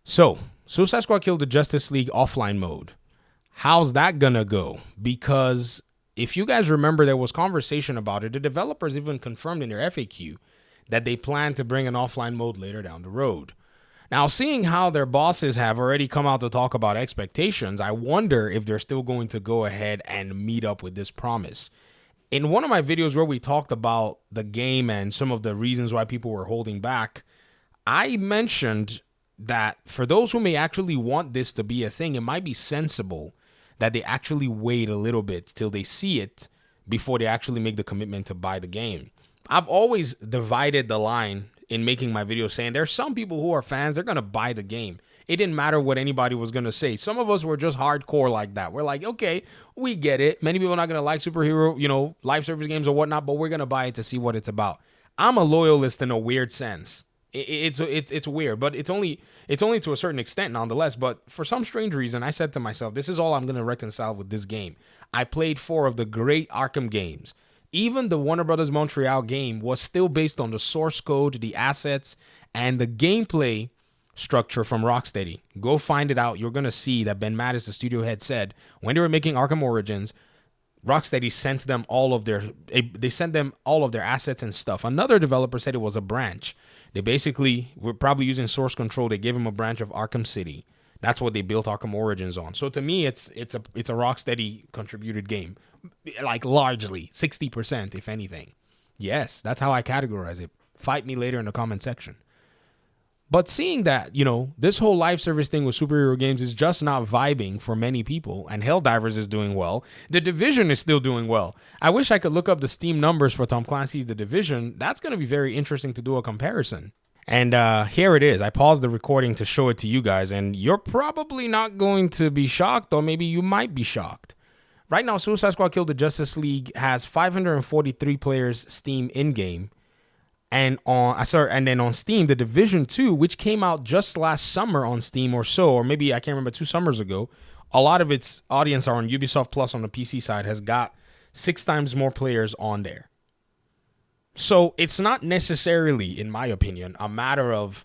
So, Suicide Squad killed the Justice League offline mode. How's that gonna go? Because if you guys remember, there was conversation about it. The developers even confirmed in their FAQ that they plan to bring an offline mode later down the road. Now, seeing how their bosses have already come out to talk about expectations, I wonder if they're still going to go ahead and meet up with this promise. In one of my videos where we talked about the game and some of the reasons why people were holding back, I mentioned that for those who may actually want this to be a thing, it might be sensible that they actually wait a little bit till they see it before they actually make the commitment to buy the game. I've always divided the line in making my videos saying there's some people who are fans, they're going to buy the game. It didn't matter what anybody was going to say. Some of us were just hardcore like that. We're like, okay, we get it. Many people are not going to like superhero, live service games or whatnot, but we're going to buy it to see what it's about. I'm a loyalist in a weird sense. It's weird, but it's only to a certain extent nonetheless. But for some strange reason, I said to myself, this is all I'm going to reconcile with this game. I played 4 of the great Arkham games. Even the Warner Brothers Montreal game was still based on the source code, the assets, and the gameplay structure from Rocksteady. Go find it out. You're going to see that Ben Mattis, the studio head, said when they were making Arkham Origins, Rocksteady sent them all of their assets and stuff. Another developer said it was a branch. They basically were probably using source control. They gave him a branch of Arkham City. That's what they built Arkham Origins on. So to me, it's a Rocksteady contributed game, like largely 60%, if anything. Yes, that's how I categorize it. Fight me later in the comment section. But seeing that, this whole live service thing with superhero games is just not vibing for many people, and Helldivers is doing well. The Division is still doing well. I wish I could look up the Steam numbers for Tom Clancy's The Division. That's going to be very interesting to do a comparison. And here it is. I paused the recording to show it to you guys, and you're probably not going to be shocked, or maybe you might be shocked. Right now, Suicide Squad Killed the Justice League has 543 players Steam in-game. And then on Steam, The Division 2, which came out just last summer on Steam or so, or maybe I can't remember, 2 summers ago, a lot of its audience are on Ubisoft Plus on the PC side, has got 6 times more players on there. So it's not necessarily, in my opinion, a matter of,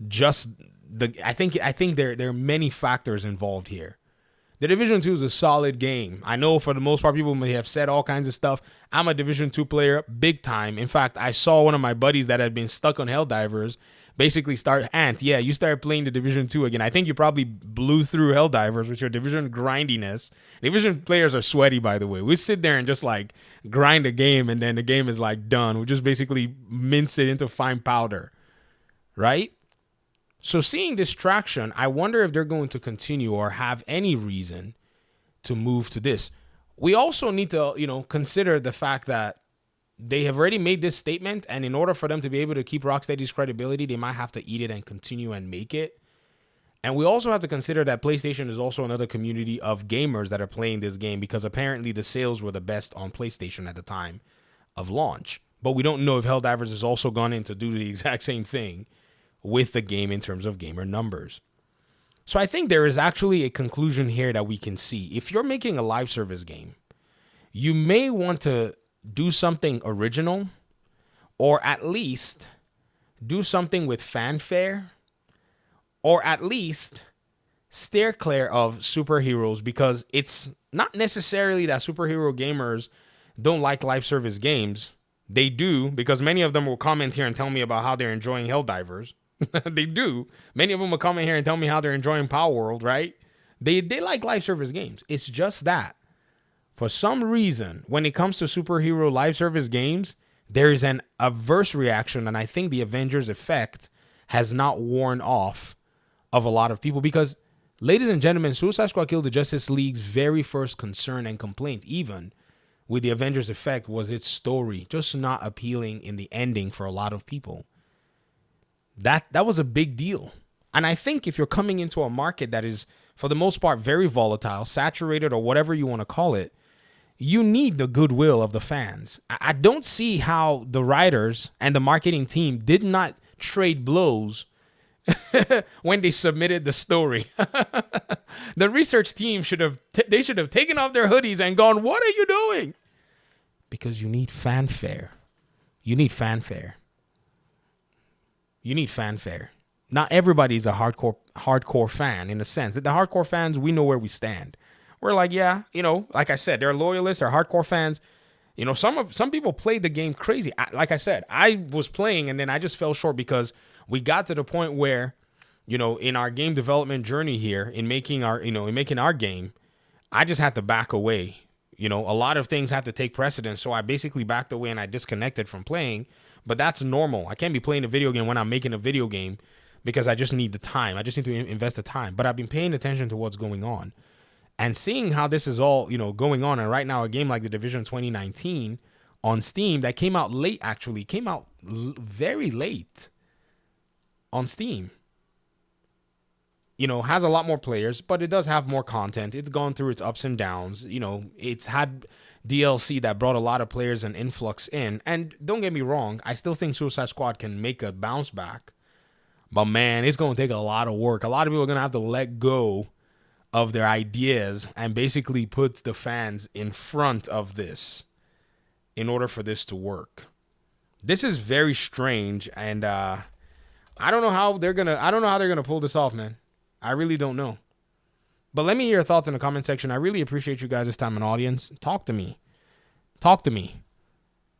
just I think there are many factors involved here. The Division 2 is a solid game. I know for the most part, people may have said all kinds of stuff. I'm a Division 2 player, big time. In fact, I saw one of my buddies that had been stuck on Helldivers basically start, Ant, yeah, you started playing the Division 2 again. I think you probably blew through Helldivers with your Division grindiness. Division players are sweaty, by the way. We sit there and just grind a game, and then the game is done. We just basically mince it into fine powder, right? So seeing this traction, I wonder if they're going to continue or have any reason to move to this. We also need to, consider the fact that they have already made this statement, and in order for them to be able to keep Rocksteady's credibility, they might have to eat it and continue and make it. And we also have to consider that PlayStation is also another community of gamers that are playing this game, because apparently the sales were the best on PlayStation at the time of launch. But we don't know if Helldivers has also gone in to do the exact same thing with the game in terms of gamer numbers. So I think there is actually a conclusion here that we can see. If you're making a live service game, you may want to do something original, or at least do something with fanfare, or at least steer clear of superheroes, because it's not necessarily that superhero gamers don't like live service games. They do, because many of them will comment here and tell me about how they're enjoying Helldivers. They do. Many of them will come in here and tell me how they're enjoying Power World, right? They like live service games. It's just that for some reason, when it comes to superhero live service games, there is an adverse reaction, and I think the Avengers effect has not worn off of a lot of people, because, ladies and gentlemen, Suicide Squad Killed the Justice League's very first concern and complaint, even with the Avengers effect, was its story just not appealing in the ending for a lot of people. That was a big deal. And I think if you're coming into a market that is, for the most part, very volatile, saturated, or whatever you want to call it, you need the goodwill of the fans. I don't see how the writers and the marketing team did not trade blows when they submitted the story. The research team should have taken off their hoodies and gone, "What are you doing?" Because you need fanfare. You need fanfare. Not everybody's a hardcore fan in a sense. The hardcore fans, we know where we stand. We're like, yeah, like I said, they're loyalists, they're hardcore fans. Some people played the game crazy. Like I said, I was playing and then I just fell short because we got to the point where, in our game development journey here, in making our game, I just had to back away. A lot of things had to take precedence, so I basically backed away and I disconnected from playing. But that's normal. I can't be playing a video game when I'm making a video game because I just need the time. I just need to invest the time. But I've been paying attention to what's going on and seeing how this is all, going on. And right now, a game like The Division 2019 on Steam that came out late, actually came out very late on Steam, has a lot more players, but it does have more content. It's gone through its ups and downs. It's had DLC that brought a lot of players and influx in. And don't get me wrong, I still think Suicide Squad can make a bounce back. But man, it's going to take a lot of work. A lot of people are going to have to let go of their ideas and basically put the fans in front of this in order for this to work. This is very strange, and I don't know how they're gonna pull this off, man. I really don't know. But let me hear your thoughts in the comment section. I really appreciate you guys' time and audience. Talk to me.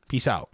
Peace out.